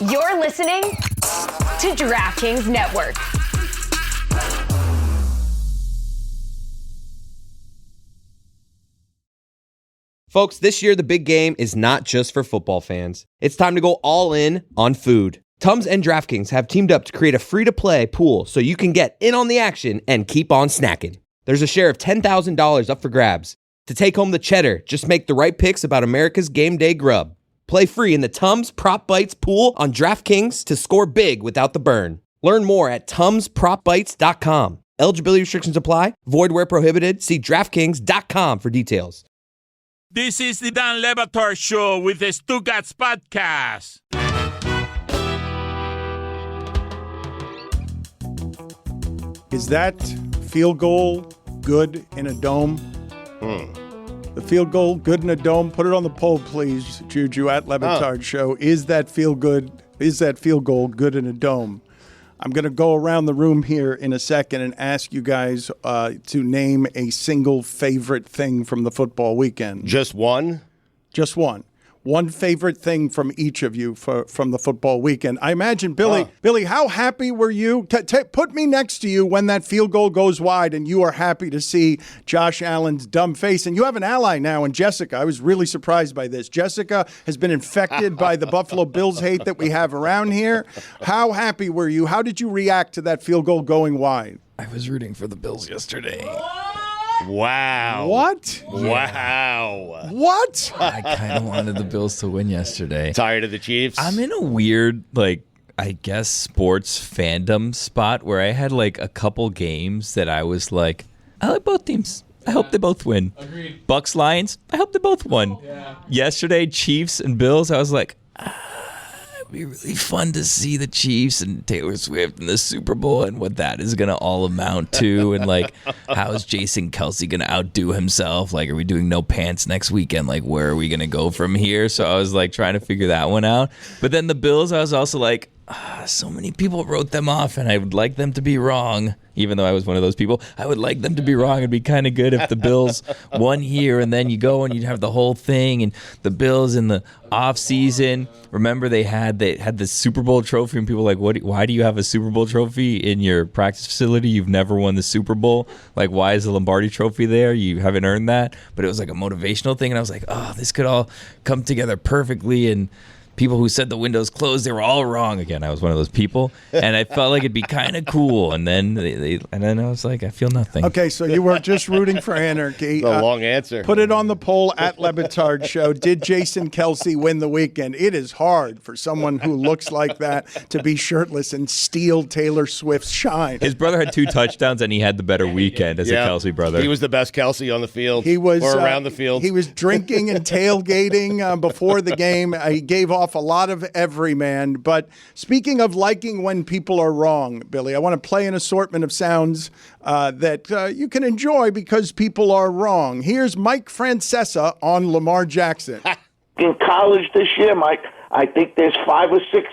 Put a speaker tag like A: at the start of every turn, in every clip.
A: You're listening to DraftKings Network.
B: Folks, this year the big game is not just for football fans. It's time to go all in on food. Tums and DraftKings have teamed up to create a free-to-play pool so you can get in on the action and keep on snacking. There's a share of $10,000 up for grabs. To take home the cheddar, just make the right picks about America's game day grub. Play free in the Tums Prop Bites pool on DraftKings to score big without the burn. Learn more at TumsPropBites.com. Eligibility restrictions apply. Void where prohibited. See DraftKings.com for details.
C: This is the Dan Le Batard Show with the Stugotz podcast.
D: Is that field goal good in a dome? The field goal good in a dome? Put it on the poll, please, Juju, at Le Batard Show. Is that field goal good in a dome? I'm going to go around the room here in a second and ask you guys to name a single favorite thing from the football weekend.
E: Just one?
D: Just one. One favorite thing from each of you from the football weekend. I imagine, Billy, how happy were you? Put me next to you when that field goal goes wide and you are happy to see Josh Allen's dumb face. And you have an ally now in Jessica. I was really surprised by this. Jessica has been infected by the Buffalo Bills hate that we have around here. How happy were you? How did you react to that field goal going wide?
F: I was rooting for the Bills yesterday.
E: Wow.
D: What?
E: Wow.
D: What?
F: I kind of wanted the Bills to win yesterday.
E: Tired of the Chiefs?
F: I'm in a weird, I guess, sports fandom spot where I had, a couple games that I was like, I like both teams. I hope they both win.
G: Agreed.
F: Bucks, Lions, I hope they both won.
G: Yeah.
F: Yesterday, Chiefs and Bills, I was like, it'd be really fun to see the Chiefs and Taylor Swift in the Super Bowl and what that is going to all amount to. And, how is Jason Kelce going to outdo himself? Are we doing no pants next weekend? Where are we going to go from here? So I was, trying to figure that one out. But then the Bills, I was also like, so many people wrote them off, and I would like them to be wrong. Even though I was one of those people, I would like them to be wrong. It'd be kind of good if the Bills won here, and then you go and you'd have the whole thing. And the Bills in the off season, remember they had the Super Bowl trophy, and people were like, why do you have a Super Bowl trophy in your practice facility? You've never won the Super Bowl. Why is the Lombardi Trophy there? You haven't earned that. But it was a motivational thing, and I was like, this could all come together perfectly. And people who said the window's closed, they were all wrong. Again, I was one of those people, and I felt like it'd be kind of cool. And then I was like, I feel nothing.
D: Okay, so you were just rooting for anarchy.
E: The long answer.
D: Put it on the poll at Le Batard Show. Did Jason Kelce win the weekend? It is hard for someone who looks like that to be shirtless and steal Taylor Swift's shine.
F: His brother had 2 touchdowns, and he had the better weekend as a Kelce brother.
E: He was the best Kelce on the field.
D: He was
E: or around the field.
D: He was drinking and tailgating before the game. He gave off a lot of everyman. But speaking of liking when people are wrong, Billy, I want to play an assortment of sounds that you can enjoy because people are wrong. Here's Mike Francesa on Lamar Jackson.
H: In college this year, Mike, I think there's 5 or 6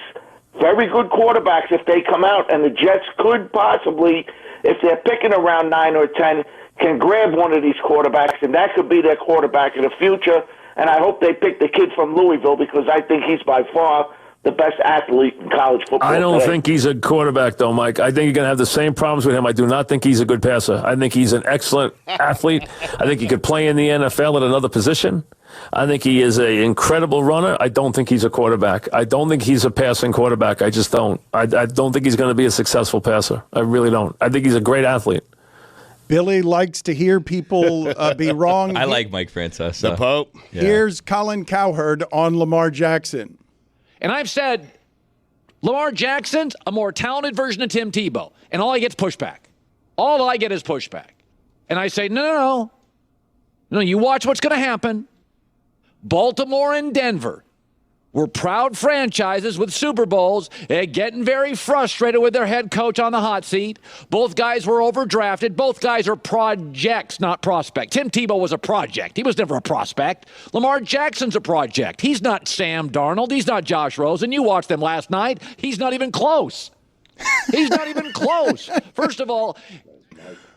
H: very good quarterbacks if they come out, and the Jets could possibly, if they're picking around 9 or 10, can grab one of these quarterbacks, and that could be their quarterback in the future. And I hope they pick the kid from Louisville because I think he's by far the best athlete in college football.
G: I don't think he's a quarterback, though, Mike. I think you're going to have the same problems with him. I do not think he's a good passer. I think he's an excellent athlete. I think he could play in the NFL at another position. I think he is an incredible runner. I don't think he's a quarterback. I don't think he's a passing quarterback. I just don't. I don't think he's going to be a successful passer. I really don't. I think he's a great athlete.
D: Billy likes to hear people be wrong.
F: I like Mike Francesa.
E: The Pope.
F: Yeah.
D: Here's Colin Cowherd on Lamar Jackson.
I: And I've said Lamar Jackson's a more talented version of Tim Tebow. And all I get is pushback. All I get is pushback. And I say, no, you watch what's going to happen. Baltimore and Denver were proud franchises with Super Bowls, getting very frustrated with their head coach on the hot seat. Both guys were overdrafted. Both guys are projects, not prospects. Tim Tebow was a project. He was never a prospect. Lamar Jackson's a project. He's not Sam Darnold. He's not Josh Rosen. You watched them last night. He's not even close. He's not even close. First of all,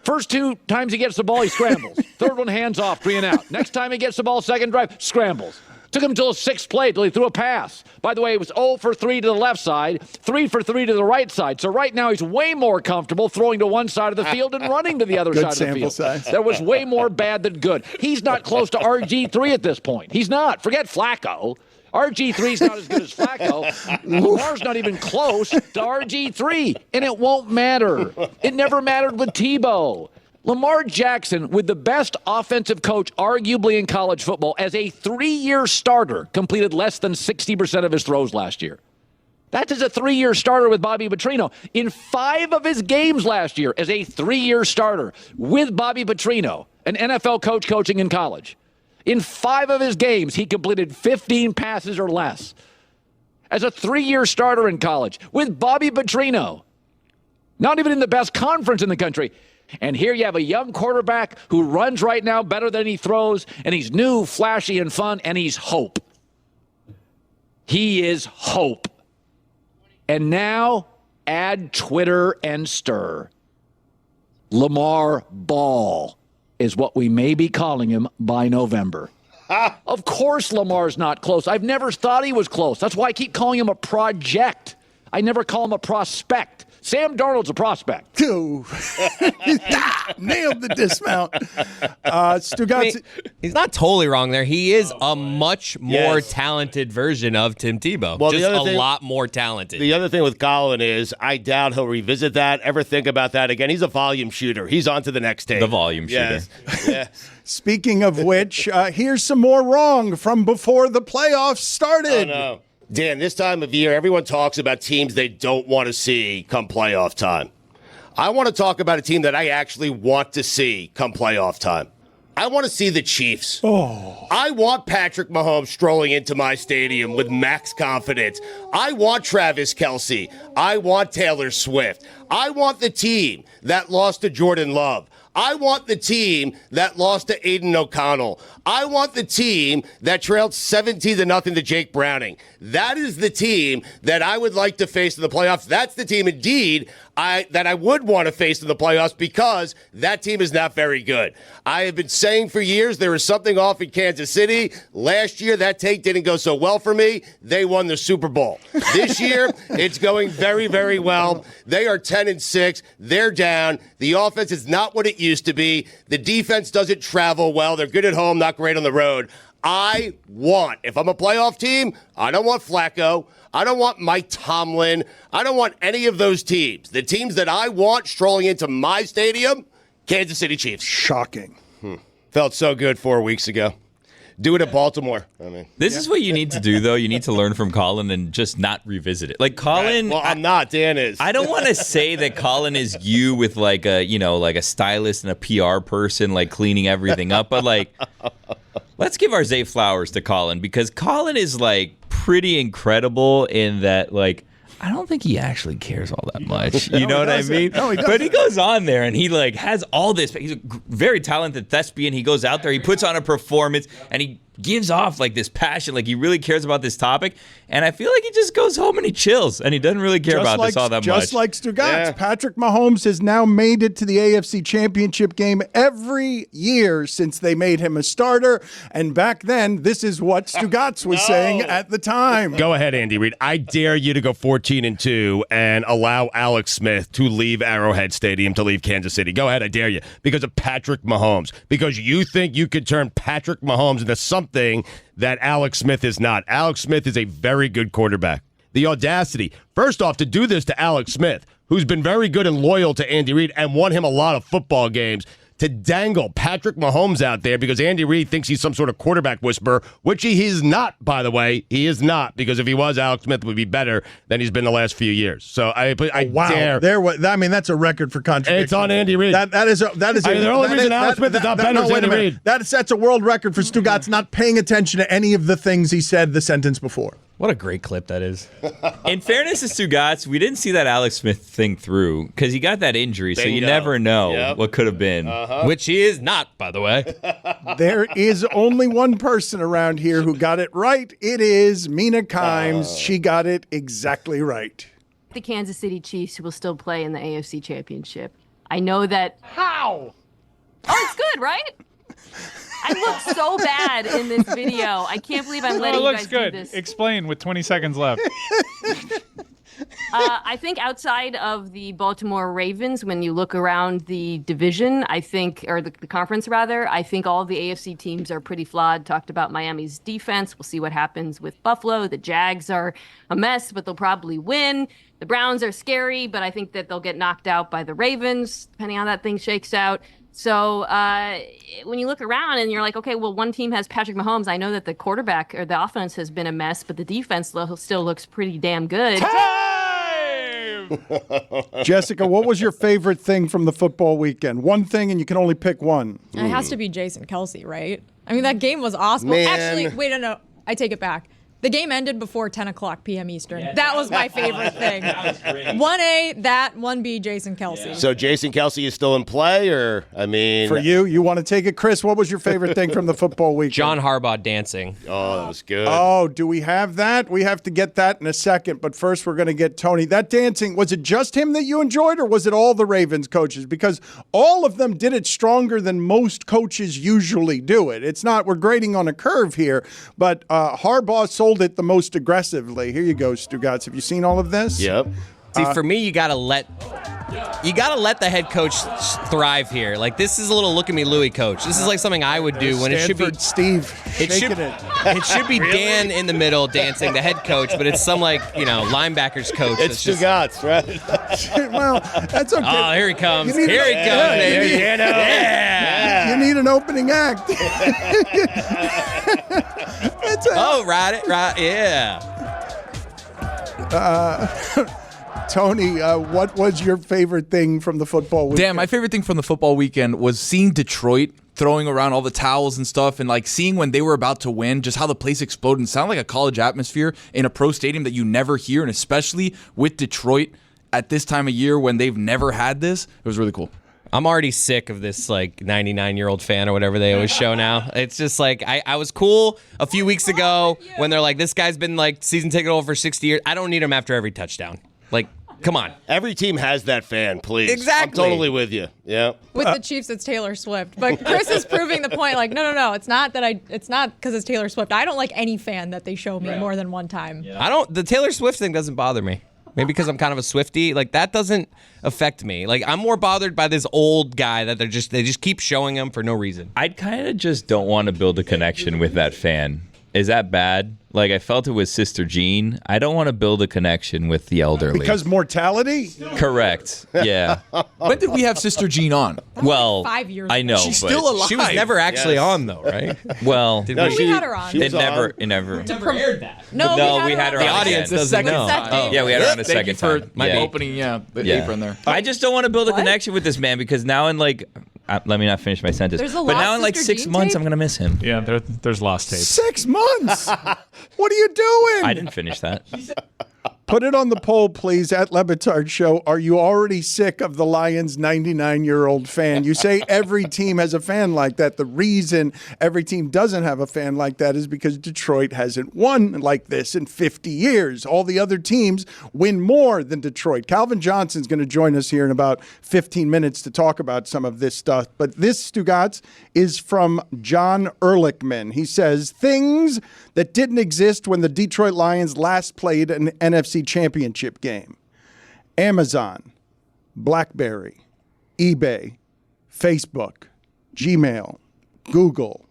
I: first 2 times he gets the ball, he scrambles. Third one, hands off, 3 and out. Next time he gets the ball, second drive, scrambles. Took him until the 6th play until he threw a pass. By the way, it was 0 for 3 to the left side, 3 for 3 to the right side. So right now he's way more comfortable throwing to one side of the field and running to the other side of the field.
D: Size.
I: That was way more bad than good. He's not close to RG3 at this point. He's not. Forget Flacco. RG3's not as good as Flacco. Lamar's not even close to RG3, and it won't matter. It never mattered with Tebow. Lamar Jackson, with the best offensive coach arguably in college football, as a 3-year starter, completed less than 60% of his throws last year. That's as a 3-year starter with Bobby Petrino. In 5 of his games last year as a 3-year starter with Bobby Petrino, an NFL coach coaching in college. In 5 of his games, he completed 15 passes or less. As a 3-year starter in college with Bobby Petrino. Not even in the best conference in the country. And here you have a young quarterback who runs right now better than he throws, and he's new, flashy, and fun, and he's hope. He is hope. And now, add Twitter and stir. Lamar Ball is what we may be calling him by November. Of course Lamar's not close. I've never thought he was close. That's why I keep calling him a project. I never call him a prospect. Sam Darnold's a prospect.
D: Nailed the dismount. Stugotz.
B: He's not totally wrong there. He is a much more talented version of Tim Tebow.
E: Well,
B: just a lot more talented.
E: The other thing with Colin is I doubt he'll revisit that, ever think about that again. He's a volume shooter. He's on to the next tape.
F: The volume shooter.
E: Yes.
D: Speaking of which, here's some more wrong from before the playoffs started.
E: Oh, no. Dan, this time of year, everyone talks about teams they don't want to see come playoff time. I want to talk about a team that I actually want to see come playoff time. I want to see the Chiefs. I want Patrick Mahomes strolling into my stadium with max confidence. I want Travis Kelce. I want Taylor Swift. I want the team that lost to Jordan Love. I want the team that lost to Aiden O'Connell. I want the team that trailed 17-0 to Jake Browning. That is the team that I would like to face in the playoffs. That's the team, indeed, that I would want to face in the playoffs because that team is not very good. I have been saying for years there is something off in Kansas City. Last year, that take didn't go so well for me. They won the Super Bowl. This year, it's going very, very well. They are 10-6. They're down. The offense is not what it used to be. The defense doesn't travel well. They're good at home, not great on the road. If I'm a playoff team, I don't want Flacco. I don't want Mike Tomlin. I don't want any of those teams. The teams that I want strolling into my stadium, Kansas City Chiefs.
D: Shocking.
E: Felt so good 4 weeks ago. Do it at Baltimore.
F: This is what you need to do, though. You need to learn from Colin and just not revisit it. Like Colin,
E: well, I'm not. Dan is.
F: I don't want to say that Colin is you with like a stylist and a PR person, like cleaning everything up. But like, let's give our Zay flowers to Colin because Colin is like pretty incredible in that like. I don't think he actually cares all that much. You know what I mean?
D: No, he doesn't.
F: But he goes on there and he like has all this. He's a very talented thespian. He goes out there, he puts on a performance, and he gives off like this passion, like he really cares about this topic. And I feel like he just goes home and he chills, and he doesn't really care about this all that much.
D: Just like Stugotz, Patrick Mahomes has now made it to the AFC Championship game every year since they made him a starter. And back then, this is what Stugotz was saying at the time.
E: Go ahead, Andy Reid. I dare you to go 14-2 and allow Alex Smith to leave Arrowhead Stadium to leave Kansas City. Go ahead, I dare you. Because of Patrick Mahomes. Because you think you could turn Patrick Mahomes into something that Alex Smith is not. Alex Smith is a very good quarterback. The audacity, first off, to do this to Alex Smith, who's been very good and loyal to Andy Reid and won him a lot of football games, to dangle Patrick Mahomes out there because Andy Reid thinks he's some sort of quarterback whisperer, which he is not, by the way. He is not, because if he was, Alex Smith would be better than he's been the last few years. So I dare.
D: That's a record for contradiction.
E: It's on Andy Reid. The only reason Alex Smith is not better is Andy Reid.
D: That's a world record for Stugotz not paying attention to any of the things he said the sentence before.
B: What a great clip that is.
F: In fairness to Stugotz, we didn't see that Alex Smith thing through because he got that injury, so you never know what could have been.
B: Which he is not, by the way.
D: There is only one person around here who got it right. It is Mina Kimes. She got it exactly right.
J: The Kansas City Chiefs will still play in the AFC Championship. I know that.
I: How?
J: Oh, it's good, right? I look so bad in this video. I can't believe I'm letting
K: it
J: you
K: looks
J: guys
K: good.
J: do this.
K: Explain with 20 seconds left.
J: I think outside of the Baltimore Ravens, when you look around the division, I think, or the conference rather, I think all of the AFC teams are pretty flawed. Talked about Miami's defense. We'll see what happens with Buffalo. The Jags are a mess, but they'll probably win. The Browns are scary, but I think that they'll get knocked out by the Ravens, depending on how that thing shakes out. So when you look around and you're like, okay, well, one team has Patrick Mahomes. I know that the quarterback or the offense has been a mess, but the defense still looks pretty damn good.
D: Jessica, what was your favorite thing from the football weekend? One thing, and you can only pick one.
L: It has to be Jason Kelce, right? I mean, that game was awesome.
E: Man.
L: Actually, wait, no, I take it back. The game ended before 10 o'clock p.m. Eastern. That was my favorite thing. That was great. 1A, that, 1B, Jason Kelce.
E: So Jason Kelce is still in play, or, I mean...
D: For you want to take it? Chris, what was your favorite thing from the football weekend?
B: John Harbaugh dancing.
E: Oh, that was good.
D: Oh, do we have that? We have to get that in a second, but first we're going to get Tony. That dancing, was it just him that you enjoyed, or was it all the Ravens coaches? Because all of them did it stronger than most coaches usually do it. It's not, we're grading on a curve here, but Harbaugh sold it the most aggressively. Here you go, Stugotz. Have you seen all of this?
E: Yep.
B: See, for me, you gotta let the head coach thrive here. Like, this is a little look at me, Louie coach. This is like something I would do when it should be
D: Steve.
B: It should be Dan in the middle dancing, the head coach, but it's some linebackers coach.
E: It's Stugotz, right?
D: Well, that's okay.
B: Oh, here he comes.
D: You need
B: Here he comes, baby.
E: Yeah.
D: You need an opening act.
B: Right, yeah.
D: Tony, what was your favorite thing from the football weekend?
M: Damn, my favorite thing from the football weekend was seeing Detroit throwing around all the towels and stuff, and seeing when they were about to win, just how the place exploded and sounded like a college atmosphere in a pro stadium that you never hear, and especially with Detroit at this time of year when they've never had this. It was really cool.
B: I'm already sick of this 99-year-old fan or whatever they always show now. It's just I was cool a few weeks ago when they're like, this guy's been season ticket holder for 60 years. I don't need him after every touchdown. Come on.
E: Every team has that fan, please.
B: Exactly.
E: I'm totally with you. Yeah.
L: With the Chiefs, it's Taylor Swift. But Chris is proving the point. No. It's not because it's Taylor Swift. I don't like any fan that they show me more than one time.
B: Yeah. The Taylor Swift thing doesn't bother me. Maybe because I'm kind of a Swiftie. That doesn't affect me. I'm more bothered by this old guy that they just keep showing him for no reason.
F: I'd kind of just don't want to build a connection with that fan. Is that bad? I felt it with Sister Jean. I don't want to build a connection with the elderly.
D: Because mortality?
F: Correct. Yeah.
M: When did we have Sister Jean on?
F: Well,
L: 5 years
F: I know.
M: She's
F: but
M: still alive.
B: She was never actually on, though, right?
F: Well,
L: We had her on.
F: It never.
B: Never aired that.
L: No,
F: we had her
B: The
F: on
B: audience
F: again.
B: doesn't know.
L: Oh.
F: Yeah, we had her on a
M: Thank you
F: second
M: for
F: time.
M: my
F: Yeah.
M: opening, the apron there.
F: I just don't want to build a connection with this man because now in let me not finish my sentence.
L: There's a
F: but now in
L: Lost Sister
F: 6
L: Jean
F: months,
L: tape?
F: I'm gonna miss him.
K: Yeah, there's lost tape.
D: 6 months. What are you doing?
F: I didn't finish that.
D: Put it on the poll, please, at Batard Show. Are you already sick of the Lions' 99-year-old fan? You say every team has a fan like that. The reason every team doesn't have a fan like that is because Detroit hasn't won like this in 50 years. All the other teams win more than Detroit. Calvin Johnson's going to join us here in about 15 minutes to talk about some of this stuff. But this, Stugotz, is from John Ehrlichman. He says, things that didn't exist when the Detroit Lions last played an NFC Championship game. Amazon, BlackBerry, eBay, Facebook, Gmail, Google,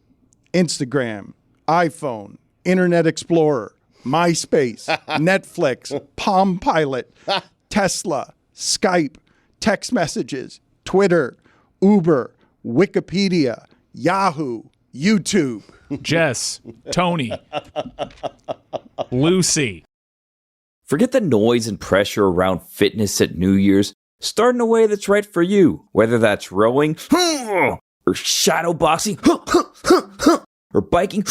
D: Instagram, iPhone, Internet Explorer, MySpace, Netflix, Palm Pilot, Tesla, Skype, text messages, Twitter, Uber, Wikipedia, Yahoo, YouTube.
K: Jess, Tony, Lucy.
N: Forget the noise and pressure around fitness at New Year's. Start in a way that's right for you. Whether that's rowing, or shadow boxing, or biking,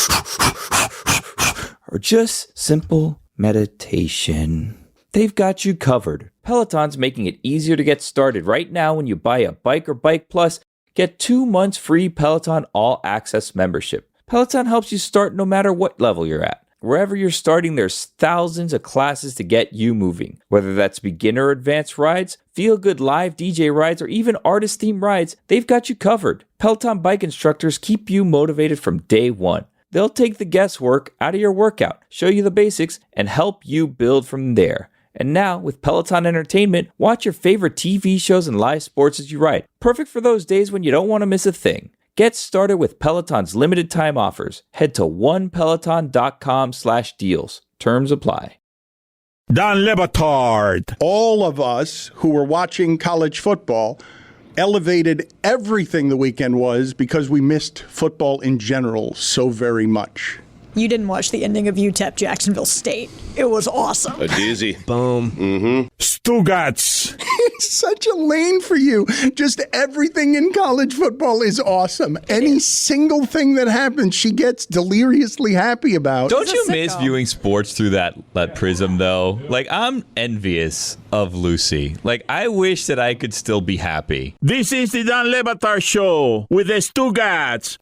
N: or just simple meditation. They've got you covered. Peloton's making it easier to get started. Right now, when you buy a bike or Bike Plus, get 2 months free Peloton All Access membership. Peloton helps you start no matter what level you're at. Wherever you're starting, there's thousands of classes to get you moving. Whether that's beginner or advanced rides, feel-good live DJ rides, or even artist-themed rides, they've got you covered. Peloton bike instructors keep you motivated from day one. They'll take the guesswork out of your workout, show you the basics, and help you build from there. And now, with Peloton Entertainment, watch your favorite TV shows and live sports as you ride. Perfect for those days when you don't want to miss a thing. Get started with Peloton's limited time offers. Head to onepeloton.com/deals. Terms apply.
C: Dan Le Batard.
D: All of us who were watching college football elevated everything the weekend was because we missed football in general so very much.
L: You didn't watch the ending of UTEP Jacksonville State. It was awesome.
E: A doozy.
B: Boom.
E: Mm-hmm.
C: Stugotz.
D: It's such a lane for you. Just everything in college football is awesome. Any single thing that happens, she gets deliriously happy about.
F: Don't you miss viewing sports through that prism, though? Like, I'm envious of Lucy. Like, I wish that I could still be happy.
C: This is the Dan Le Batard Show with the Stugotz.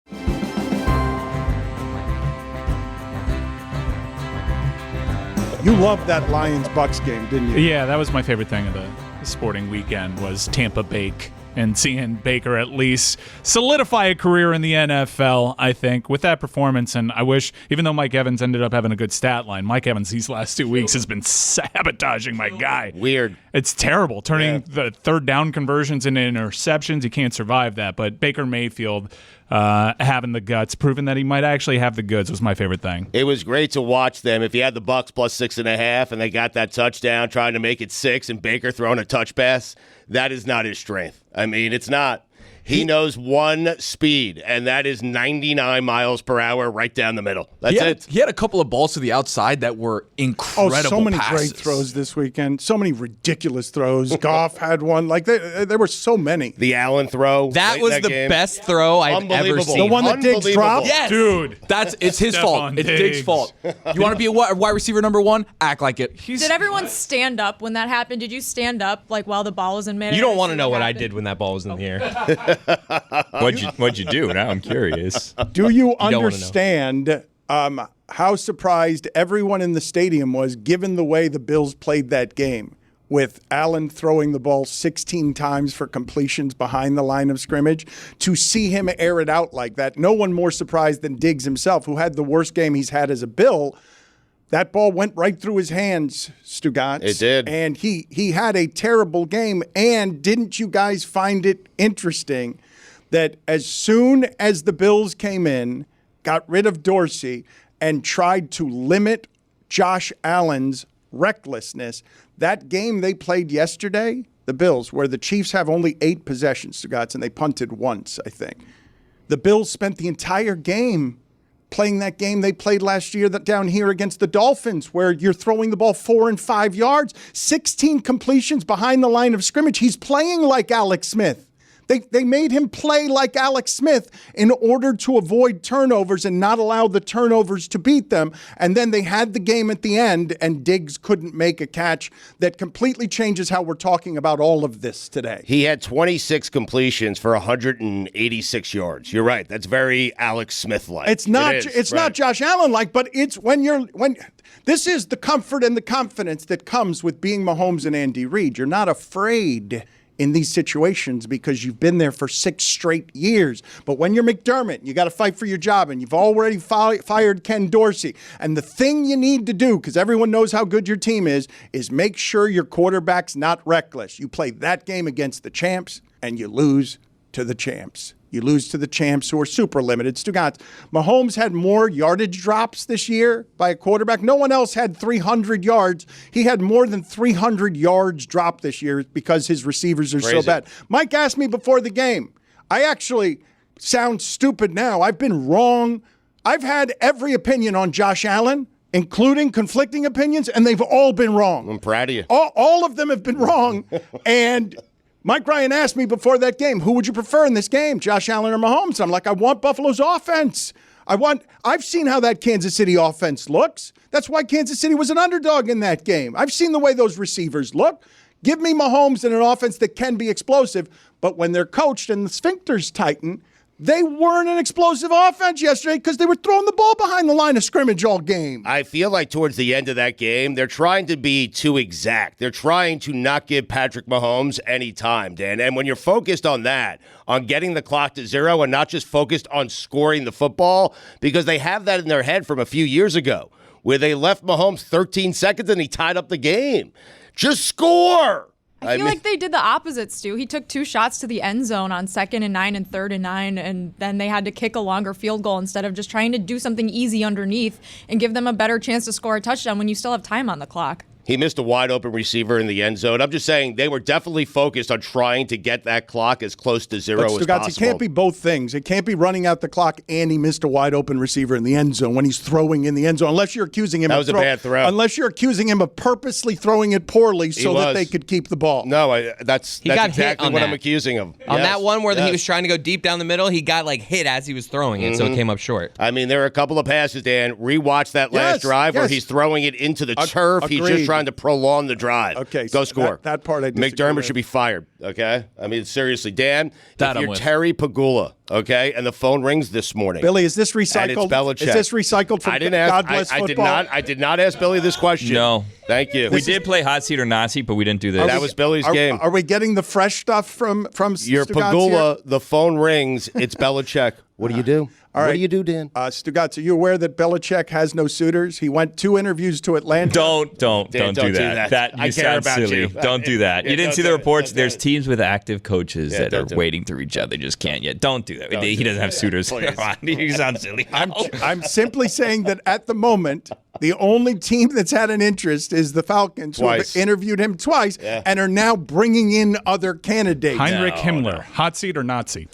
D: You loved that Lions-Bucks game, didn't you?
K: Yeah, that was my favorite thing of the sporting weekend was Tampa Bake and seeing Baker at least solidify a career in the NFL, I think, with that performance. And I wish, even though Mike Evans ended up having a good stat line, Mike Evans these last 2 weeks has been sabotaging my guy.
E: Weird.
K: It's terrible. Turning the third down conversions into interceptions. You can't survive that. But Baker Mayfield having the guts, proving that he might actually have the goods was my favorite thing.
E: It was great to watch them. If you had the Bucks plus 6.5 and they got that touchdown trying to make it 6 and Baker throwing a touch pass, that is not his strength. I mean, it's not. He knows one speed, and that is 99 miles per hour right down the middle. That's it.
M: He had a couple of balls to the outside that were incredible passes.
D: So many great throws this weekend. So many ridiculous throws. Goff had one. Like, there were so many.
E: The Allen throw.
B: That was the best throw I've ever seen.
D: The one that Diggs dropped?
M: Yes.
K: Dude.
M: It's his fault. It's Diggs' fault. You want to be a wide receiver number one? Act like it.
L: Did everyone stand up when that happened? Did you stand up like while the ball was in mid-air?
B: You don't want to know what I did when that ball was in the air.
F: What'd you do? Now I'm curious.
D: Do you understand how surprised everyone in the stadium was given the way the Bills played that game, with Allen throwing the ball 16 times for completions behind the line of scrimmage? To see him air it out like that, no one more surprised than Diggs himself, who had the worst game he's had as a Bill. That ball went right through his hands, Stugotz.
E: It did.
D: And he had a terrible game. And didn't you guys find it interesting that as soon as the Bills came in, got rid of Dorsey, and tried to limit Josh Allen's recklessness, that game they played yesterday, the Bills, where the Chiefs have only 8 possessions, Stugotz, and they punted once, I think. The Bills spent the entire game playing that game they played last year down here against the Dolphins, where you're throwing the ball 4 and 5 yards, 16 completions behind the line of scrimmage. He's playing like Alex Smith. They made him play like Alex Smith in order to avoid turnovers and not allow the turnovers to beat them. And then they had the game at the end, and Diggs couldn't make a catch that completely changes how we're talking about all of this today.
E: He had 26 completions for 186 yards. You're right. That's very Alex Smith-like.
D: It's not. It's not Josh Allen-like, but it's when this is the comfort and the confidence that comes with being Mahomes and Andy Reid. You're not afraid in these situations because you've been there for 6 straight years. But when you're McDermott, you got to fight for your job, and you've already fired Ken Dorsey. And the thing you need to do, because everyone knows how good your team is make sure your quarterback's not reckless. You play that game against the champs, and you lose to the champs. You lose to the champs who are super limited. Stugotz, Mahomes had more yardage drops this year by a quarterback. No one else had 300 yards. He had more than 300 yards dropped this year because his receivers are so bad. Mike asked me before the game. I actually sound stupid now. I've been wrong. I've had every opinion on Josh Allen, including conflicting opinions, and they've all been wrong.
E: I'm proud of you.
D: All of them have been wrong. And Mike Ryan asked me before that game, who would you prefer in this game, Josh Allen or Mahomes? I'm like, I want Buffalo's offense. I've seen how that Kansas City offense looks. That's why Kansas City was an underdog in that game. I've seen the way those receivers look. Give me Mahomes and an offense that can be explosive, but when they're coached and the sphincters tighten, They weren't an explosive offense yesterday because they were throwing the ball behind the line of scrimmage all game.
E: I feel like towards the end of that game, they're trying to be too exact. They're trying to not give Patrick Mahomes any time, Dan. And when you're focused on that, on getting the clock to 0 and not just focused on scoring the football, because they have that in their head from a few years ago, where they left Mahomes 13 seconds and he tied up the game. Just score!
L: I feel like they did the opposite, Stu. He took 2 shots to the end zone on 2nd and 9 and 3rd and 9, and then they had to kick a longer field goal instead of just trying to do something easy underneath and give them a better chance to score a touchdown when you still have time on the clock.
E: He missed a wide-open receiver in the end zone. I'm just saying they were definitely focused on trying to get that clock as close to 0 as possible.
D: It can't be both things. It can't be running out the clock and he missed a wide-open receiver in the end zone when he's throwing in the end zone, unless you're accusing him
E: that was a bad throw.
D: Unless you're accusing him of purposely throwing it poorly so that they could keep the ball.
E: No, that's exactly what I'm accusing him.
B: On that one where he was trying to go deep down the middle, he got hit as he was throwing it, so it came up short.
E: I mean, there are a couple of passes, Dan. Rewatch that last drive where he's throwing it into the turf. He's just trying to prolong the drive.
D: Okay,
E: go score.
D: That part I disagree
E: McDermott
D: with.
E: should be fired, okay? I mean, seriously, Dan,
F: That
E: if
F: I'm
E: you're
F: with.
E: Terry Pagula, okay, and the phone rings this morning.
D: Billy, is this
E: and it's
D: recycled?
E: Belichick.
D: Is this recycled from
E: I didn't ask,
D: God Bless Football?
E: I did not ask Billy this question.
F: No.
E: Thank you.
F: We did play hot seat or not seat, but we didn't do this.
E: That was Billy's game.
D: Are we getting the fresh stuff from
E: Your
D: Stugotz
E: Pagula,
D: here?
E: the phone rings. It's Belichick. What do you do?
D: All right.
E: What do you do, Dan?
D: Stugotz, are you aware that Belichick has no suitors? He went 2 interviews to Atlanta.
F: Don't
E: Dan,
F: do
E: don't do
F: that.
E: that.
F: You
E: I care
F: sound
E: about
F: silly.
E: you.
F: Don't do that.
E: Yeah,
F: You didn't
E: don't
F: see the
E: do it.
F: reports.
E: Don't do
F: There's
E: it.
F: teams with active coaches that are
E: don't do it.
F: waiting through each other. Just can't yet. Don't do that. He doesn't have suitors.
E: Please.
F: You sound silly.
D: I'm simply saying that at the moment, the only team that's had an interest is the Falcons, who have
E: Twice.
D: interviewed him twice and are now bringing in other candidates.
K: Heinrich Himmler, hot seat or not seat?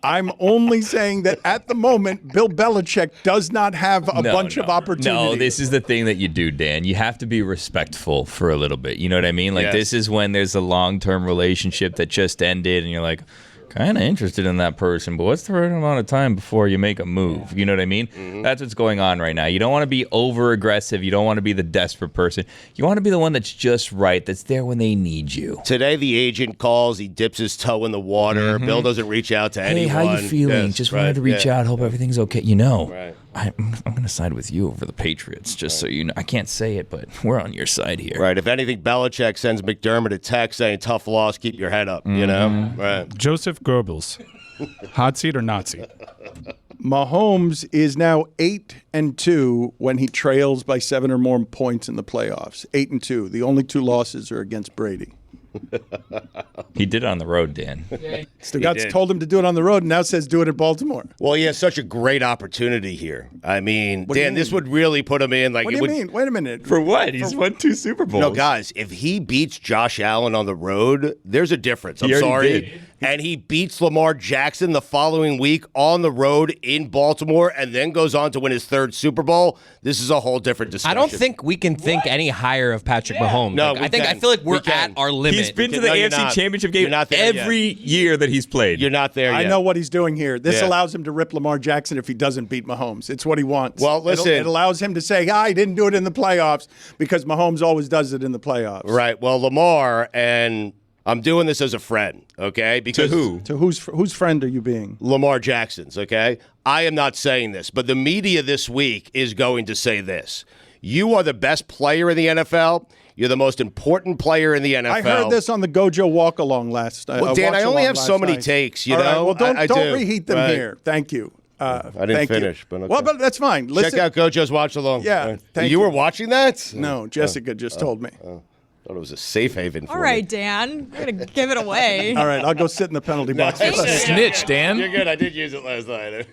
D: I'm only saying that at the moment, Bill Belichick does not have a bunch of opportunities.
F: No, this is the thing that you do, Dan. You have to be respectful for a little bit. You know what I mean? Like,
E: Yes.
F: this is when there's a long-term relationship that just ended, and you're like, kind of interested in that person, but what's the right amount of time before you make a move? You know what I mean? That's what's going on right now. You don't want to be over-aggressive. You don't want to be the desperate person. You want to be the one that's just right, that's there when they need you.
E: Today, the agent calls. He dips his toe in the water. Bill doesn't reach out to
F: Hey,
E: anyone.
F: how you feeling?
E: Yes,
F: Just
E: right,
F: wanted to reach
E: yeah.
F: out. Hope everything's okay. You know,
E: Right.
F: I'm going to side with you over the Patriots, just so you know. I can't say it, but we're on your side here.
E: Right. If anything, Belichick sends McDermott a text saying, tough loss, keep your head up, you know? Right.
K: Joseph Goebbels, hot seat or not seat?
D: Mahomes is now 8-2 when he trails by 7 or more points in the playoffs. 8-2. The only 2 losses are against Brady.
F: He did it on the road, Dan.
D: Stugotz told him to do it on the road and now says do it in Baltimore.
E: Well, he has such a great opportunity here. I mean,
D: What do you
E: Dan, this
D: mean?
E: would really put him in. Like,
D: What do you mean? Wait a minute.
F: For what? He's won 2 Super Bowls.
E: No, guys, if he beats Josh Allen on the road, there's a difference. I'm
F: He already
E: sorry.
F: did.
E: And he beats Lamar Jackson the following week on the road in Baltimore and then goes on to win his 3rd Super Bowl. This is a whole different
B: I
E: discussion.
B: don't think we can think any higher of Patrick Mahomes.
E: No,
B: Like,
E: we
B: I
E: can.
B: feel like we're
E: We can.
B: at our limit.
F: He's been to
E: No,
F: the
E: you're
F: AFC
E: not.
F: Championship
E: You're
F: game
E: not there
F: every year that he's played.
E: You're not there yet.
D: I know what he's doing here. This
E: Yeah.
D: allows him to rip Lamar Jackson if he doesn't beat Mahomes. It's what he wants.
E: Well, listen.
D: It allows him to say, I didn't do it in the playoffs because Mahomes always does it in the playoffs.
E: Right. Well, Lamar, and I'm doing this as a friend, okay? Because
D: To whose friend are you being?
E: Lamar Jackson's, okay? I am not saying this, but the media this week is going to say this. You are the best player in the NFL. You're the most important player in the NFL.
D: I heard this on the Gojo walk along last night.
E: Well, Dan, I only have so many takes, you
D: All right,
E: know?
D: well, don't
E: I do.
D: reheat them
E: Right.
D: here. Thank you.
E: I didn't
D: thank you.
E: finish, but okay.
D: Well, but that's fine. Listen,
E: Check out Gojo's Watch Along.
D: Yeah, thank
E: you
D: you.
E: were watching that?
D: No, Jessica just told me.
E: Thought it was a safe haven for
L: All
E: me.
L: right, Dan. We're going to give it away.
D: All right, I'll go sit in the penalty box.
F: Snitch, Dan.
E: You're good. I did use it last night.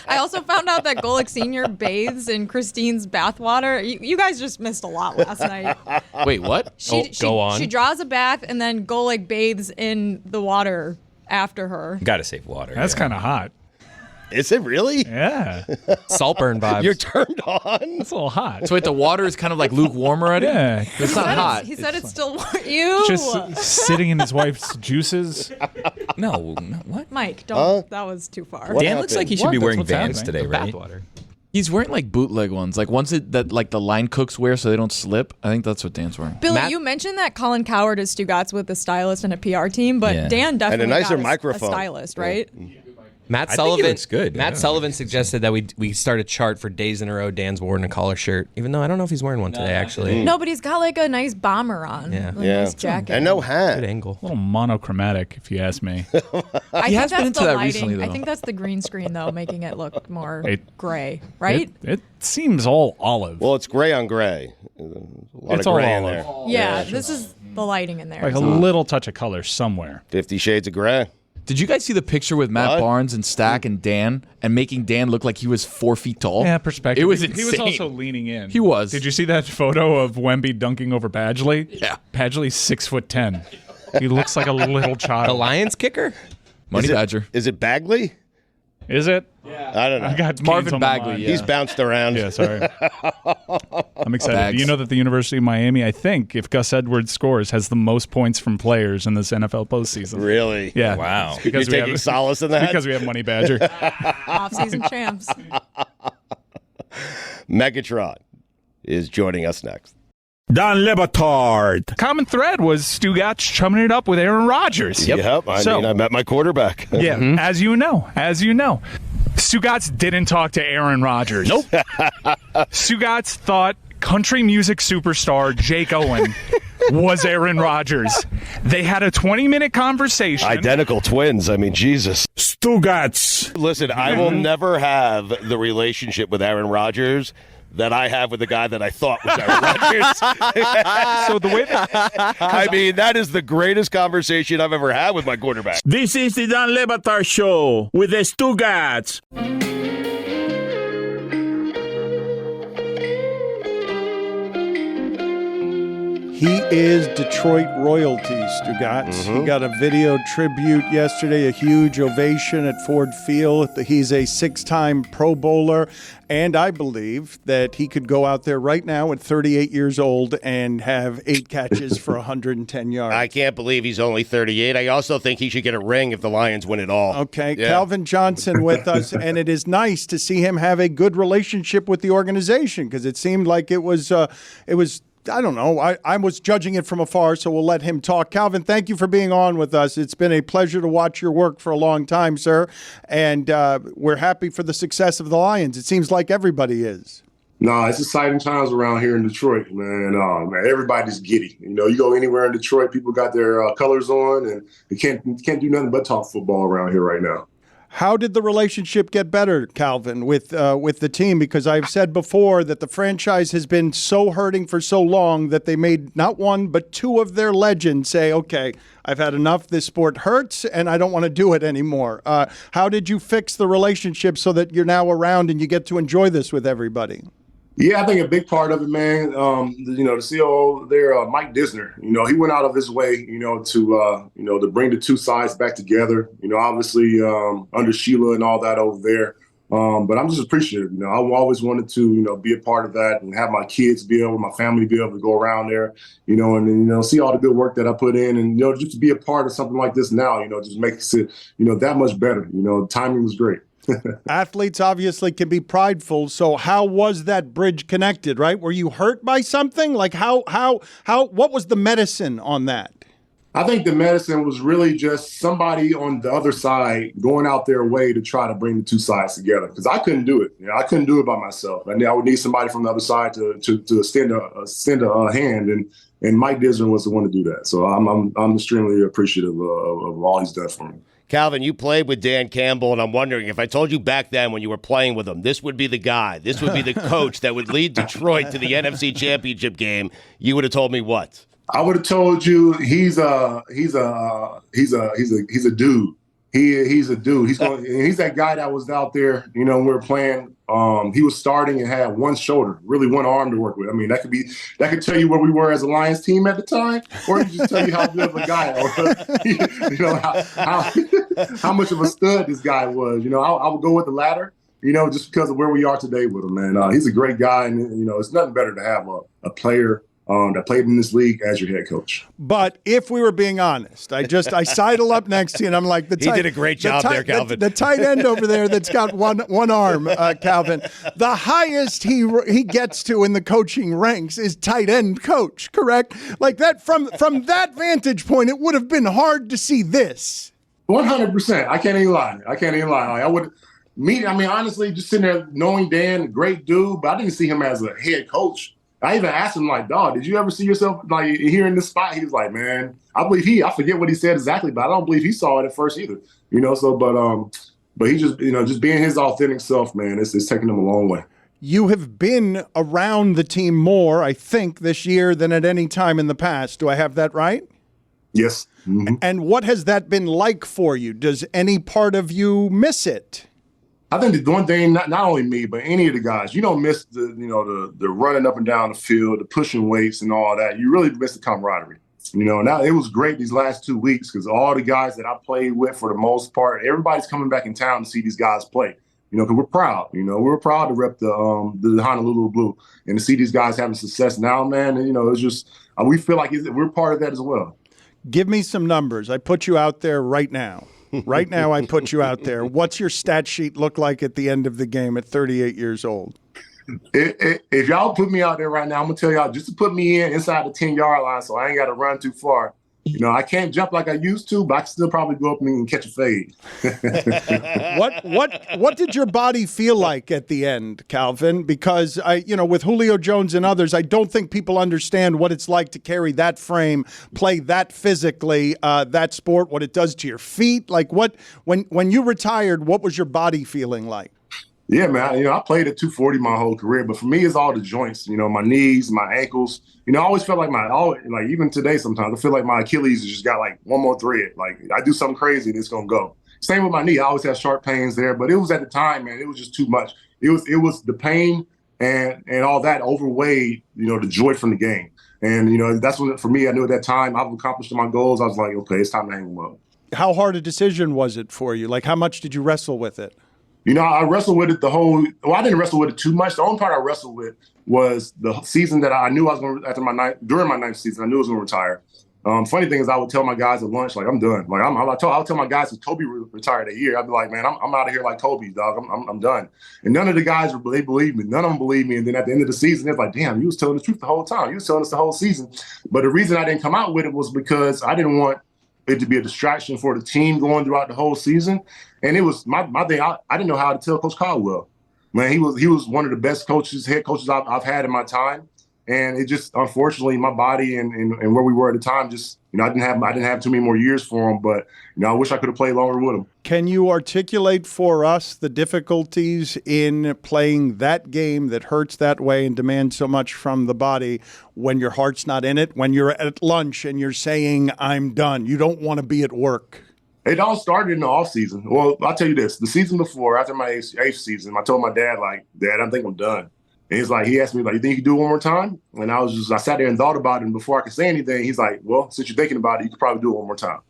L: I also found out that Golick Sr. bathes in Christine's bathwater. You guys just missed a lot last night.
F: Wait, what?
B: Go on.
L: She draws a bath and then Golick bathes in the water after her.
F: Gotta save water.
K: That's kind of hot.
E: Is it really?
K: Yeah,
B: Saltburn vibes.
E: You're turned on?
K: that's a little hot.
M: So wait, the water is kind of like lukewarm already?
K: Yeah,
M: It's not hot.
L: He said it's still you.
K: just sitting in his wife's juices.
F: No, what?
L: Mike, don't. That was too far.
E: What
F: Dan looks like he should
K: What?
F: be
K: That's
F: wearing
K: what's
F: Vans
K: happening.
F: today, right?
M: Bathwater. He's wearing like bootleg ones, like ones that like the line cooks wear so they don't slip. I think that's what Dan's wearing.
L: Billy, you mentioned that Colin Cowherd is Stugotz with a stylist and a PR team, but
M: Yeah.
L: Dan definitely
E: And a nicer
L: got
E: microphone.
L: a stylist, right?
B: Matt
F: I
B: Sullivan.
F: think he looks good.
B: Matt
F: Yeah.
B: Sullivan suggested that we start a chart for days in a row Dan's worn a collar shirt, even though I don't know if he's wearing one today, actually.
L: No, but he's got like a nice bomber on.
B: Yeah.
L: A nice jacket.
E: And no hat.
B: Good angle.
K: A little monochromatic, if you ask me.
L: I
M: He
L: think
M: has been
L: that's
M: into
L: the
M: that
L: lighting.
M: recently, though.
L: I think that's the green screen, though, making it look more
K: It-
L: gray, right?
K: It seems all olive.
E: Well, it's gray on gray. A lot
K: It's
E: of
K: all
E: gray in
K: olive.
E: there.
L: Yeah, this is the lighting in there.
K: Like a little touch of color somewhere.
E: 50 Shades of Gray.
M: Did you guys see the picture with Matt
E: What?
M: Barnes and Stack and Dan and making Dan look like he was 4 feet tall?
K: Yeah, perspective.
M: It was
K: He was
M: insane.
K: also leaning in.
M: He was.
K: Did you see that photo of Wemby dunking over Badgley?
M: Yeah.
K: Badgley's 6'10". He looks like a little child.
B: The Lions kicker?
M: Money Badger.
E: Is it Bagley?
K: Is it?
E: I don't know.
K: I got
M: Marvin
K: Canes on my
M: Bagley,
K: mind.
M: yeah.
E: He's bounced around.
K: Yeah, sorry. I'm excited.
M: Bags.
K: Do you know that the University of Miami, I think, if Gus Edwards scores, has the most points from players in this NFL postseason?
E: Really?
K: Yeah.
F: Wow.
K: It's
E: You're
K: because we
E: taking
K: have,
E: solace in that?
K: because we have Money Badger.
L: Off-season champs.
E: Megatron is joining us next.
C: Dan Le Batard.
K: Common thread was Stugotz chumming it up with Aaron Rodgers.
E: Yep. I met my quarterback.
K: Yeah, as you know. Stugotz didn't talk to Aaron Rodgers. Nope. Stugotz thought country music superstar Jake Owen was Aaron Rodgers. They had a 20-minute conversation.
E: Identical twins. I mean, Jesus.
C: Stugotz.
E: Listen, I will never have the relationship with Aaron Rodgers that I have with the guy that I thought was Aaron Rodgers.
K: So the way that
E: I mean, that is the greatest conversation I've ever had with my quarterback.
C: This is the Dan Le Batard Show with the Stugotz.
D: He is Detroit royalty, Stugotz. He got a video tribute yesterday, a huge ovation at Ford Field. He's a 6-time Pro Bowler, and I believe that he could go out there right now at 38 years old and have 8 catches for 110 yards.
E: I can't believe he's only 38. I also think he should get a ring if the Lions win it all.
D: Okay,
E: Yeah.
D: Calvin Johnson with us, and it is nice to see him have a good relationship with the organization because it seemed like it was I don't know. I was judging it from afar, so we'll let him talk. Calvin, thank you for being on with us. It's been a pleasure to watch your work for a long time, sir, and we're happy for the success of the Lions. It seems like everybody is.
O: No, it's exciting times around here in Detroit, man. Man, everybody's giddy. You know, you go anywhere in Detroit, people got their colors on, and you can't do nothing but talk football around here right now.
D: How did the relationship get better, Calvin, with the team? Because I've said before that the franchise has been so hurting for so long that they made not one but 2 of their legends say, okay, I've had enough. This sport hurts, and I don't want to do it anymore. How did you fix the relationship so that you're now around and you get to enjoy this with everybody?
O: Yeah, I think a big part of it, man, the COO there, Mike Disner, he went out of his way, to bring the 2 sides back together, obviously under Sheila and all that over there. But I'm just appreciative. I've always wanted to, be a part of that and have my kids my family be able to go around there, and see all the good work that I put in and, just to be a part of something like this now, just makes it, that much better. Timing was great.
D: Athletes obviously can be prideful. So how was that bridge connected, right? Were you hurt by something? Like what was the medicine on that?
O: I think the medicine was really just somebody on the other side going out their way to try to bring the 2 sides together. Because I couldn't do it. I couldn't do it by myself. I would need somebody from the other side to extend a hand. And Mike Disner was the one to do that. So I'm extremely appreciative of all he's done for me.
E: Calvin, you played with Dan Campbell, and I'm wondering if I told you back then when you were playing with him, this would be the guy, this would be the coach that would lead Detroit to the NFC Championship game, you would have told me what?
O: I would have told you he's a dude. He's a dude. He's that guy that was out there, when we were playing. He was starting and had one shoulder, really one arm to work with. I mean, that could tell you where we were as a Lions team at the time, or it could just tell you how good of a guy, how much of a stud this guy was. I would go with the latter, just because of where we are today with him, man. He's a great guy, and it's nothing better to have a player that played in this league as your head coach.
D: But if we were being honest, I sidle up next to you and I'm like,
E: He did a great job there, Calvin.
D: The tight end over there that's got one arm, Calvin. The highest he gets to in the coaching ranks is tight end coach, correct? Like that from that vantage point, it would have been hard to see this.
O: 100%. I can't even lie. Like, honestly, just sitting there knowing Dan, a great dude, but I didn't see him as a head coach. I even asked him, like, dog, did you ever see yourself like here in this spot? He was like, man, I forget what he said exactly, but I don't believe he saw it at first either. But he just being his authentic self, man, it's taking him a long way.
D: You have been around the team more, I think, this year than at any time in the past. Do I have that right?
O: Yes. Mm-hmm.
D: And what has that been like for you? Does any part of you miss it?
O: I think the one thing, not only me, but any of the guys, you don't miss the running up and down the field, the pushing weights and all that. You really miss the camaraderie. Now it was great these last 2 weeks because all the guys that I played with for the most part, everybody's coming back in town to see these guys play. Because we're proud. We're proud to rep the Honolulu Blue and to see these guys having success now, man. And, it's just we feel like we're part of that as well.
D: Give me some numbers. I put you out there right now. Right now, I put you out there. What's your stat sheet look like at the end of the game at 38 years old?
O: If y'all put me out there right now, I'm going to tell y'all just to put me inside the 10-yard line so I ain't got to run too far. I can't jump like I used to, but I can still probably go up and catch a fade.
D: What did your body feel like at the end, Calvin? Because with Julio Jones and others, I don't think people understand what it's like to carry that frame, play that physically, that sport, what it does to your feet. Like when you retired, what was your body feeling like?
O: Yeah, man. I played at 240 my whole career, but for me, it's all the joints. My knees, my ankles. I always felt like even today sometimes I feel like my Achilles has just got like one more thread. Like I do something crazy and it's gonna go. Same with my knee. I always have sharp pains there, but it was at the time, man. It was just too much. It was the pain and all that overweighed, the joy from the game. And that's what for me. I knew at that time I've accomplished my goals. I was like, okay, it's time to hang them up.
D: How hard a decision was it for you? Like how much did you wrestle with it?
O: I wrestled with it I didn't wrestle with it too much. The only part I wrestled with was the season that I knew I was going to, during my ninth season, I knew I was going to retire. Funny thing is I would tell my guys at lunch, like, I'm done. Like, I'll tell my guys if Kobe retired that year, I'd be like, man, I'm out of here like Kobe, dog. I'm done. And none of the guys, they believed me. None of them believed me. And then at the end of the season, it's like, damn, you was telling the truth the whole time. You was telling us the whole season. But the reason I didn't come out with it was because I didn't want it to be a distraction for the team going throughout the whole season. And it was my thing. I didn't know how to tell Coach Caldwell. Man, he was one of the best head coaches I've had in my time. And it just, unfortunately, my body and where we were at the time, just, I didn't have too many more years for him. But, I wish I could have played longer with him.
D: Can you articulate for us the difficulties in playing that game that hurts that way and demands so much from the body when your heart's not in it, when you're at lunch and you're saying, I'm done? You don't want to be at work.
O: It all started in the offseason. Well, I'll tell you this. The season before, after my eighth season, I told my dad, like, Dad, I think I'm done. And he asked me, like, you think you can do it one more time? And I sat there and thought about it. And before I could say anything, he's like, well, since you're thinking about it, you could probably do it one more time.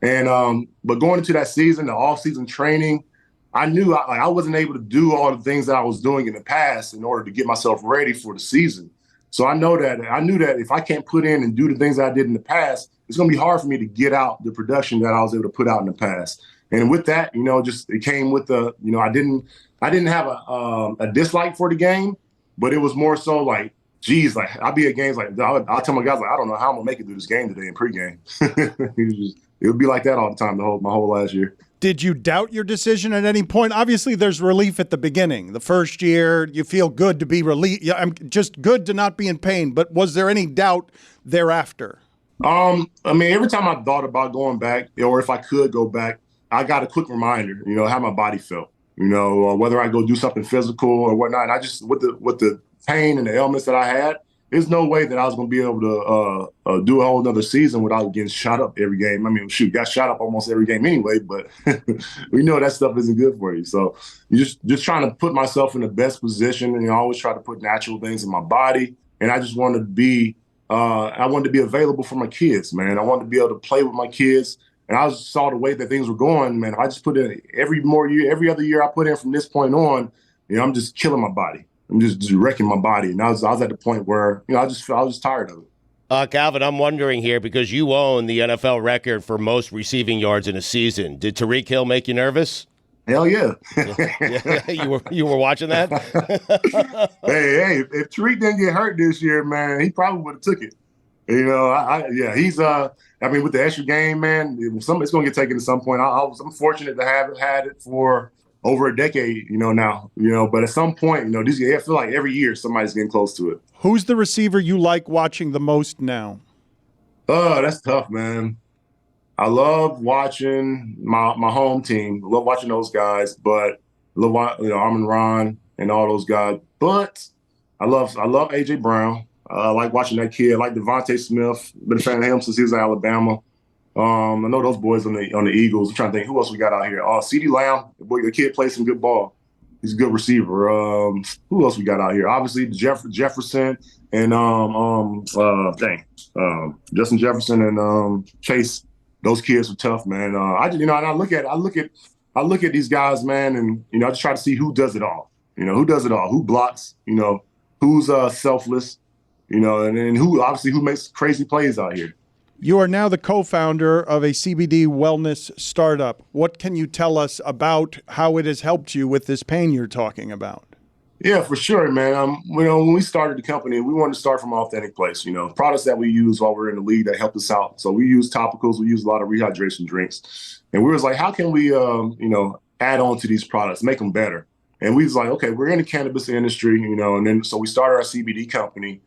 O: And, but going into that season, the off-season training, I knew I wasn't able to do all the things that I was doing in the past in order to get myself ready for the season. So I knew that if I can't put in and do the things that I did in the past, it's going to be hard for me to get out the production that I was able to put out in the past. And with that, it came with I didn't have a dislike for the game, but it was more so like, geez, like I'll be at games like I'll tell my guys like I don't know how I'm gonna make it through this game today in pregame. It would be like that all the time my whole last year.
D: Did you doubt your decision at any point? Obviously, there's relief at the beginning. The first year, you feel good to be relieved. Yeah, I'm just good to not be in pain. But was there any doubt thereafter?
O: Every time I thought about going back, or if I could go back, I got a quick reminder, how my body felt. Whether I go do something physical or whatnot. And I just with the pain and the ailments that I had, there's no way that I was going to be able to do a whole another season without getting shot up every game. Got shot up almost every game anyway, but we know that stuff isn't good for you. So you just trying to put myself in the best position, and I always try to put natural things in my body. And I just wanted to be, available for my kids, man. I wanted to be able to play with my kids. And I saw the way that things were going, man. If I just put in every other year I put in from this point on, I'm just killing my body. I'm just wrecking my body. And I was at the point where, I was just tired of it.
E: Calvin, I'm wondering here, because you own the NFL record for most receiving yards in a season. Did Tyreek Hill make you nervous?
O: Hell yeah.
E: You were watching that?
O: hey, if Tyreek didn't get hurt this year, man, he probably would have took it. He's with the extra game, man, it's going to get taken at some point. I'm fortunate to have had it for over a decade, now, but at some point, I feel like every year somebody's getting close to it.
D: Who's the receiver you like watching the most now?
O: Oh, that's tough, man. I love watching my home team. I love watching those guys, but I love Amon-Ra and all those guys. But I love AJ Brown. I like watching that kid. I like Devontae Smith. Been a fan of him since he was in Alabama. I know those boys on the Eagles. I'm trying to think who else we got out here. CeeDee Lamb. The kid plays some good ball. He's a good receiver. Who else we got out here? Obviously Jefferson and Justin Jefferson and Chase. Those kids are tough, man. I look at these guys, man, and I just try to see who does it all. Who does it all? Who blocks? Who's selfless? And who makes crazy plays out here.
D: You are now the co-founder of a CBD wellness startup. What can you tell us about how it has helped you with this pain you're talking about?
O: Yeah, for sure, man. When we started the company, we wanted to start from an authentic place. Products that we use while we're in the league that helped us out. So we use topicals, we use a lot of rehydration drinks, and we was like, how can we, add on to these products, make them better? And we was like, okay, we're in the cannabis industry, and then so we started our CBD company.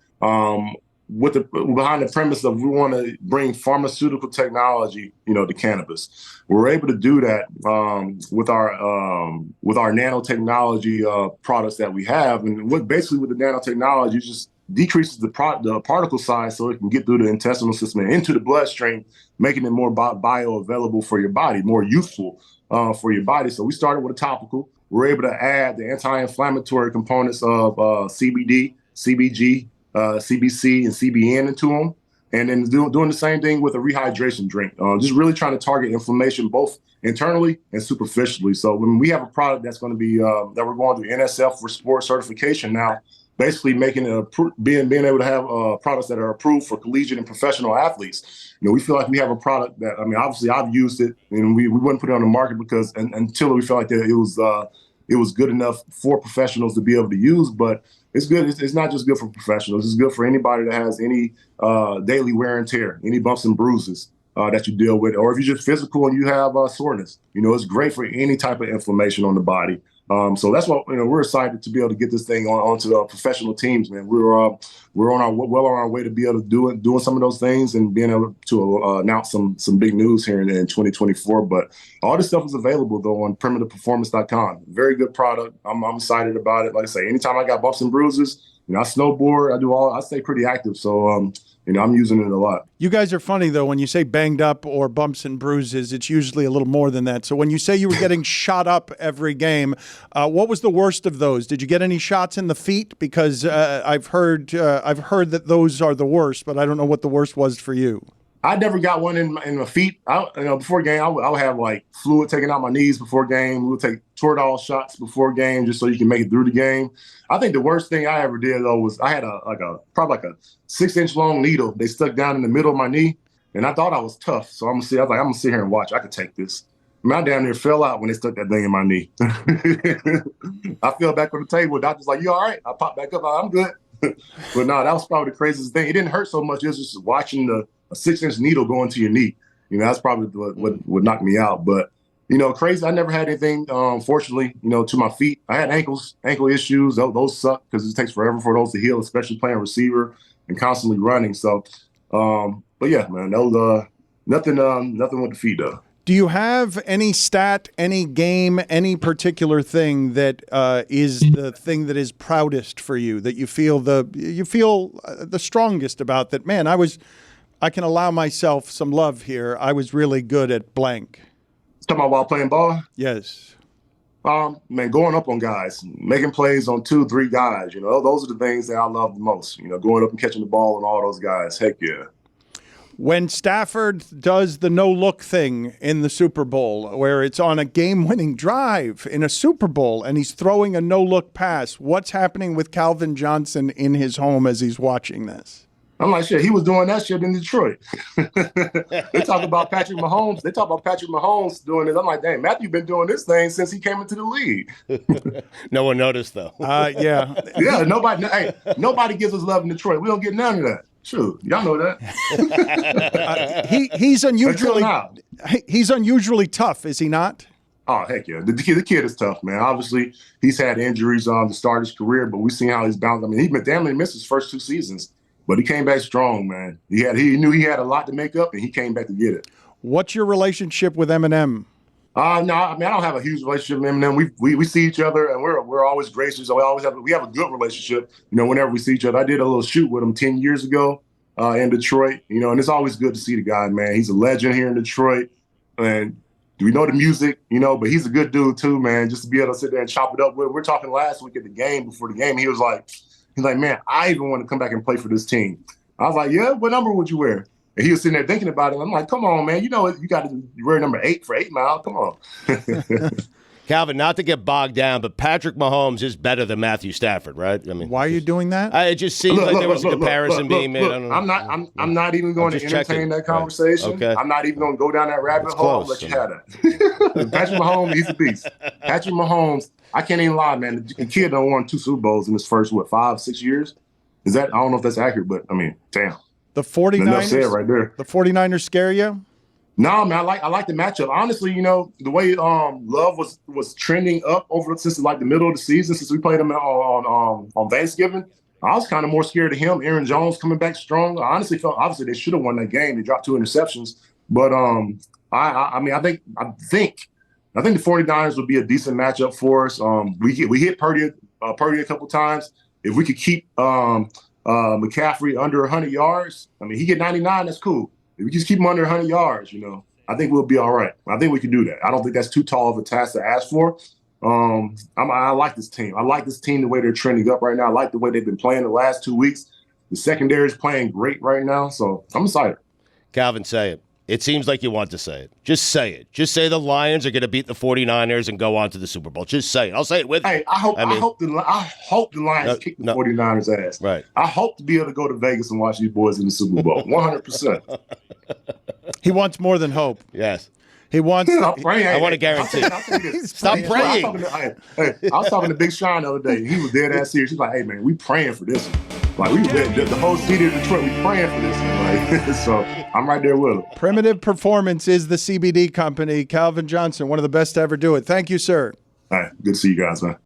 O: Behind the premise of we want to bring pharmaceutical technology, to cannabis. We're able to do that with our nanotechnology products that we have, and with the nanotechnology, it just decreases the particle size so it can get through the intestinal system and into the bloodstream, making it more bioavailable for your body, more useful for your body. So we started with a topical. We're able to add the anti-inflammatory components of CBD, CBG, CBC, and CBN into them, and then doing the same thing with a rehydration drink. Just really trying to target inflammation both internally and superficially. So when we have a product that's going to be that we're going through NSF for sport certification now, basically making being able to have products that are approved for collegiate and professional athletes. We feel like we have a product that, obviously I've used it, and we wouldn't put it on the market because until we felt like that it was good enough for professionals to be able to use, but it's good. It's not just good for professionals. It's good for anybody that has any daily wear and tear, any bumps and bruises that you deal with, or if you're just physical and you have soreness. It's great for any type of inflammation on the body. So that's what we're excited to be able to get this thing onto professional teams, man. We're on our way to be able to doing some of those things and being able to announce some big news here in 2024. But all this stuff is available though on primitiveperformance.com. Very good product. I'm excited about it. Like I say, anytime I got bumps and bruises, I snowboard. I stay pretty active. So I'm using it a lot.
D: You guys are funny, though. When you say banged up or bumps and bruises, it's usually a little more than that. So when you say you were getting shot up every game, what was the worst of those? Did you get any shots in the feet? Because I've heard that those are the worst, but I don't know what the worst was for you.
O: I never got one in my feet. Before game, I would have like fluid taken out my knees before game. We would take Toradol shots before game just so you can make it through the game. I think the worst thing I ever did though was I had probably a 6-inch long needle. They stuck down in the middle of my knee, and I thought I was tough. So I was like, I'm gonna sit here and watch. I could take this. I down there fell out when they stuck that thing in my knee. I fell back on the table. Doctor's like, "You all right?" I popped back up. I'm good. But no, that was probably the craziest thing. It didn't hurt so much. It was just watching a 6-inch needle go into your knee. That's probably what knocked me out. But crazy. I never had anything. Fortunately, to my feet. I had ankle issues. Those suck because it takes forever for those to heal, especially playing receiver and constantly running. So, but yeah, man, those nothing with the feet though.
D: Do you have any stat, any game, any particular thing that is the thing that is proudest for you, that you feel the strongest about? That, man, I can allow myself some love here. I was really good at blank.
O: Talking about while playing ball?
D: Yes.
O: Man, going up on guys, making plays on 2-3 guys. Those are the things that I love the most. Going up and catching the ball on all those guys. Heck yeah.
D: When Stafford does the no-look thing in the Super Bowl, where it's on a game-winning drive in a Super Bowl, and he's throwing a no-look pass, what's happening with Calvin Johnson in his home as he's watching this?
O: I'm like, shit, he was doing that shit in Detroit. They talk about Patrick Mahomes. They talk about Patrick Mahomes doing this. I'm like, dang, Matthew been doing this thing since he came into the league.
E: No one noticed, though.
D: Yeah.
O: Yeah, nobody gives us love in Detroit. We don't get none of that. True. Y'all know that.
D: He's unusually tough, is he not?
O: Oh, heck yeah. The kid is tough, man. Obviously, he's had injuries to start his career, but we've seen how he's bounced. I mean, he damn near missed his first 2 seasons. But he came back strong, man. He knew he had a lot to make up, and he came back to get it.
D: What's your relationship with Eminem?
O: No, I mean, I don't have a huge relationship with Eminem. We see each other, and we're always gracious. So we have a good relationship. Whenever we see each other. I did a little shoot with him 10 years ago in Detroit. And it's always good to see the guy, man. He's a legend here in Detroit, and we know the music, but he's a good dude too, man. Just to be able to sit there and chop it up with him. We're talking last week at the game, before the game. He was like, man, I even want to come back and play for this team. I was like, yeah, what number would you wear? And he was sitting there thinking about it. I'm like, come on, man. You got to wear number 8 for 8 Mile. Come on.
E: Calvin, not to get bogged down, but Patrick Mahomes is better than Matthew Stafford, right? I mean,
D: why are you doing that?
E: It just seems like there was a comparison being made.
O: I'm not even going to entertain that conversation.
E: Right. Okay.
O: I'm not even going to go down that rabbit hole. I'll let you have that. Patrick Mahomes, he's a beast. Patrick Mahomes, I can't even lie, man. The kid done won 2 Super Bowls in his first, 5-6 years? I don't know if that's accurate, but I mean, damn.
D: The 49ers,
O: enough said right there.
D: The 49ers scare you?
O: No, man, I like the matchup. Honestly, the way Love was trending up since the middle of the season, since we played him on Thanksgiving, I was kind of more scared of him. Aaron Jones coming back strong. I honestly felt obviously they should have won that game. They dropped 2 interceptions, but I think the 49ers would be a decent matchup for us. We hit Purdy a couple times. If we could keep McCaffrey under 100 yards, he get 99. That's cool. If we just keep him under 100 yards, I think we'll be all right. I think we can do that. I don't think that's too tall of a task to ask for. I like this team. I like this team the way they're trending up right now. I like the way they've been playing the last 2 weeks. The secondary is playing great right now, so I'm excited.
E: Calvin, say it. It seems like you want to say it. Just say it. Just say the Lions are going to beat the 49ers and go on to the Super Bowl. Just say it. I'll say it with you.
O: Hey, I hope the Lions kick the 49ers' ass.
E: Right.
O: I hope to be able to go to Vegas and watch these boys in the Super Bowl. 100%.
D: He wants more than hope.
E: Yes.
D: He wants.
E: I want to guarantee. Stop praying.
O: I was talking to Big Sean the other day. He was dead ass serious. He's like, "Hey man, we praying for this. The whole city of Detroit, we praying for this." So I'm right there with him.
D: Primitive Performance is the CBD company. Calvin Johnson, one of the best to ever do it. Thank you, sir.
O: All right, good to see you guys, man.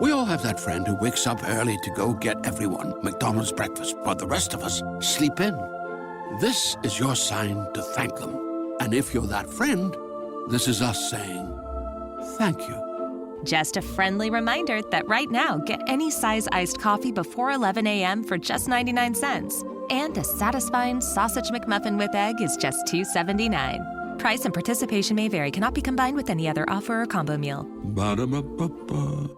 P: We all have that friend who wakes up early to go get everyone McDonald's breakfast, while the rest of us sleep in. This is your sign to thank them. And if you're that friend, this is us saying thank you.
Q: Just a friendly reminder that right now, get any size iced coffee before 11 a.m. for just 99 cents. And a satisfying sausage McMuffin with egg is just $2.79. Price and participation may vary. Cannot be combined with any other offer or combo meal.
P: Ba-da-ba-ba-ba.